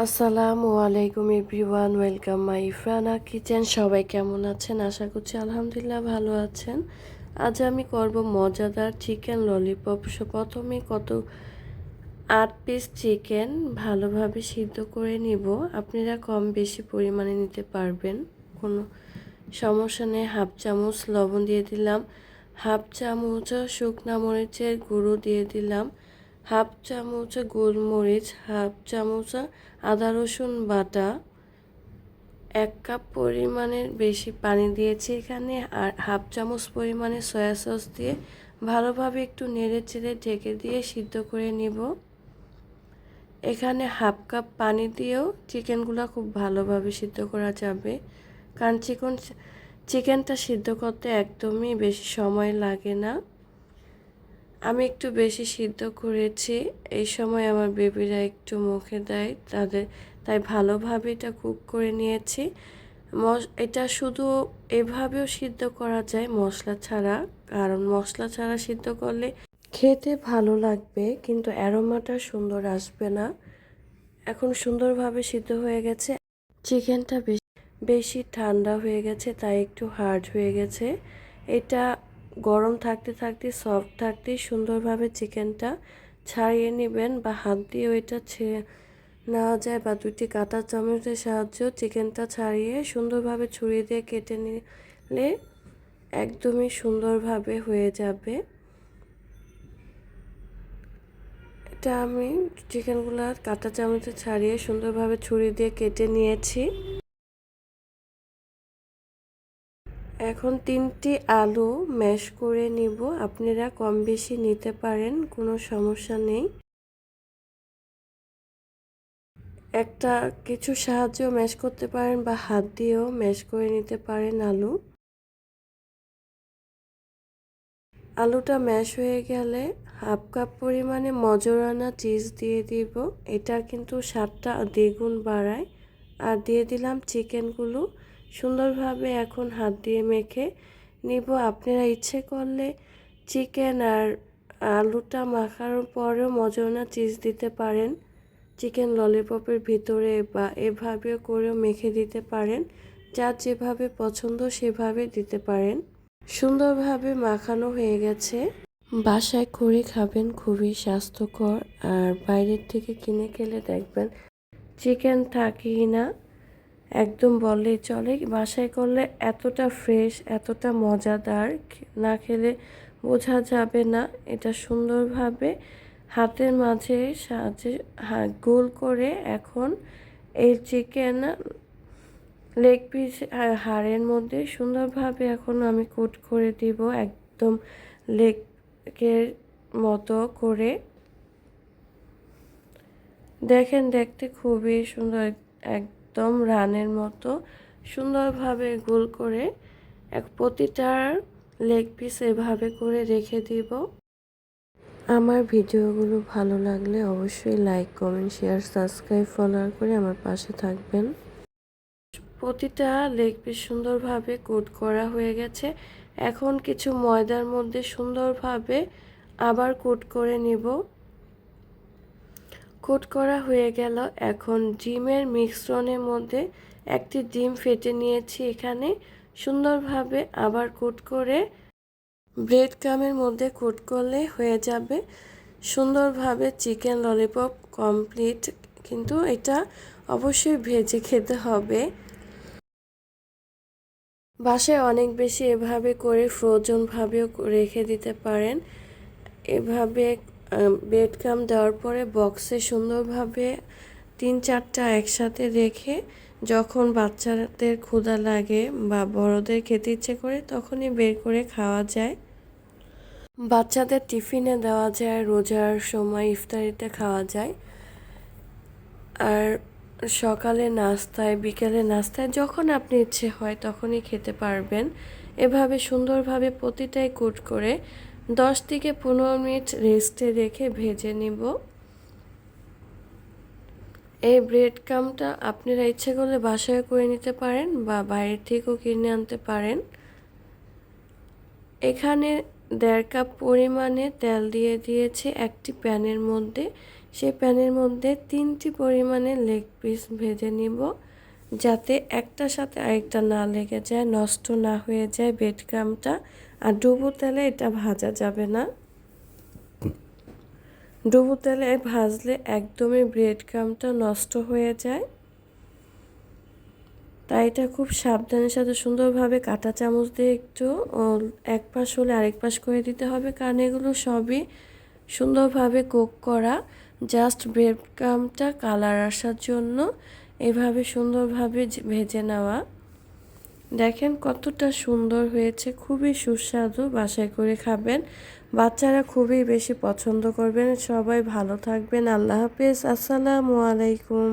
আসসালামু আলাইকুম everyone, welcome my ইফরানা kitchen. সবাই কেমন আছেন? আশা করছি আলহামদুলিল্লাহ ভালো আছেন। আজ আমি করব মজাদার চিকেন ললিপপ। প্রথমে 8 পিস চিকেন ভালোভাবে সিদ্ধ করে নিব। আপনারা কম বেশি পরিমাণে নিতে পারবেন, কোনো সমস্যা নেই। হাফ চামচ লবণ দিয়ে দিলাম, হাফ চামচ শুকনা মরিচের গুঁড়ো দিয়ে দিলাম, হাফ চামচ গোলমরিচ, হাফ চামচ আদা রসুন বাটা, 1 কাপ পরিমাণের বেশি পানি দিয়েছি এখানে, আর হাফ চামচ পরিমাণে সয়া সস দিয়ে ভালোভাবে একটু নেড়ে চেড়ে ঢেকে দিয়ে সিদ্ধ করে নিব। এখানে হাফ কাপ পানি দিয়েও চিকেনগুলো খুব ভালোভাবে সিদ্ধ করা যাবে, কারণ চিকেনটা সিদ্ধ করতে একদমই বেশি সময় লাগে না। আমি একটু বেশি সিদ্ধ করেছি, এই সময় আমার বেবিরা একটু মুখে দেয় তাই ভালোভাবে এটা কুক করে নিয়েছি। এটা শুধু এভাবেও সিদ্ধ করা যায় মশলা ছাড়া, কারণ মশলা ছাড়া সিদ্ধ করলে খেতে ভালো লাগবে কিন্তু অ্যারোমাটা সুন্দর আসবে না। এখন সুন্দরভাবে সিদ্ধ হয়ে গেছে। চিকেনটা বেশি ঠান্ডা হয়ে গেছে, তাই একটু হার্ড হয়ে গেছে। এটা গরম থাকতে থাকতে সফট থাকতেই সুন্দরভাবে চিকেনটা ছাড়িয়ে নেবেন, বা হাত দিয়েও এটা ছেড়ে নেওয়া যায়, বা দুটি কাঁটা চামচের সাহায্যেও চিকেনটা ছাড়িয়ে সুন্দরভাবে ছুরি দিয়ে কেটে নিলে একদমই সুন্দরভাবে হয়ে যাবে। এটা আমি চিকেনগুলো কাঁটা চামচে ছাড়িয়ে সুন্দরভাবে ছুরি দিয়ে কেটে নিয়েছি। এখন 3টি আলু ম্যাশ করে নিব। আপনারা কম বেশি নিতে পারেন, কোনো সমস্যা নেই। একটা কিছু সাহায্যেও ম্যাশ করতে পারেন বা হাত দিয়েও ম্যাশ করে নিতে পারেন আলুটা ম্যাশ হয়ে গেলে হাফ কাপ পরিমাণে মজরানা চিজ দিয়ে দিব। এটা কিন্তু স্বাদটা দ্বিগুণ বাড়ায়। আর দিয়ে দিলাম চিকেনগুলো। সুন্দরভাবে এখন হাত দিয়ে মেখে নিব। আপনারা ইচ্ছে করলে চিকেন আর আলুটা মাখার পরেও মজরানা চিজ দিতে পারেন চিকেন ললিপপের ভিতরে, বা এভাবেও করেও মেখে দিতে পারেন। যার যেভাবে পছন্দ সেভাবে দিতে পারেন। সুন্দরভাবে মাখানো হয়ে গেছে। বাসায় করে খাবেন, খুবই স্বাস্থ্যকর। আর বাইরের থেকে কিনে খেলে দেখবেন চিকেন থাকেই না, একদম বললেই চলে। বাসায় করলে এতটা ফ্রেশ, এতটা মজাদার, না খেলে বোঝা যাবে না। এটা সুন্দরভাবে হাতের মাঝে সাহায্যে গোল করে এখন এই চিকেন লেগ পিস হাড়ের মধ্যে সুন্দরভাবে এখন আমি কোট করে দিব, একদম লেগের মতো করে। দেখেন, দেখতে খুবই সুন্দর, একদম রানের মতো সুন্দরভাবে গোল করে প্রতিটার লেগ পিস এভাবে করে রেখে দিব। আমার ভিডিওগুলো ভালো লাগলে অবশ্যই like, comment, share, subscribe, follow করে আমার পাশে থাকবেন। প্রতিটা লেগ পিস সুন্দরভাবে কোট করা হয়ে গেছে। এখন কিছু ময়দার মধ্যে সুন্দরভাবে আবার কোট করে নিব। কোট করা হয়ে গেল। এখন ডিমের মিশ্রণের মধ্যে একটি ডিম ফেটে নিয়েছি, এখানে সুন্দরভাবে আবার কোট করে ব্রেড ক্রামের মধ্যে কোট করলে হয়ে যাবে সুন্দরভাবে চিকেন ললিপপ কমপ্লিট। কিন্তু এটা অবশ্যই ভেজে খেতে হবে। বাসায় অনেক বেশি এভাবে করে ফ্রোজনভাবেও রেখে দিতে পারেন। এভাবে ব্রেড ক্রাম দেওয়ার পরে বক্সে সুন্দরভাবে 3-4টা একসাথে রেখে যখন বাচ্চাদের ক্ষুধা লাগে বা বড়দের খেতে ইচ্ছে করে তখনই বের করে খাওয়া যায়। বাচ্চাদের টিফিনে দেওয়া যায়, রোজার সময় ইফতারিতে খাওয়া যায়, আর সকালে নাস্তায়, বিকেলে নাস্তায়, যখন আপনি ইচ্ছে হয় তখনই খেতে পারবেন। এভাবে সুন্দরভাবে প্রতিটাই কোট করে 10 থেকে 15 মিনিট রেস্টে রেখে ভেজে নিব। এই ব্রেড ক্রামটা আপনারা ইচ্ছে করলে বাসায় করে নিতে পারেন বা বাইরে থেকেও কিনে আনতে পারেন। এখানে 1.5 কাপ পরিমাণে তেল দিয়ে দিয়েছি একটি প্যানের মধ্যে। সেই প্যানের মধ্যে 3টি পরিমাণে লেগ পিস ভেজে নিব, যাতে একটার সাথে আরেকটা না লেগে যায়, নষ্ট না হয়ে যায় ব্রেড ক্রাম্বটা। আর ডুবো তেলে এটা ভাজা যাবে না। ডুবো তেলে ভাজলে একদমই ব্রেড ক্রাম্বটা নষ্ট হয়ে যায়। তাই এটা খুব সাবধানের সাথে সুন্দরভাবে কাঁটা চামচ দিয়ে একটু এক পাশ হলে আরেক পাশ করে দিতে হবে, কারণ এগুলো সবই সুন্দরভাবে কুক করা। জাস্ট ব্রেড ক্রাম্বটা কালার আসার জন্য এভাবে সুন্দরভাবে ভেজে নেওয়া। দেখেন কতটা সুন্দর হয়েছে, খুবই সুস্বাদু। বাসায় করে খাবেন, বাচ্চারা খুবই বেশি পছন্দ করবেন। সবাই ভালো থাকবেন। আল্লাহ হাফেজ। আসসালামু আলাইকুম।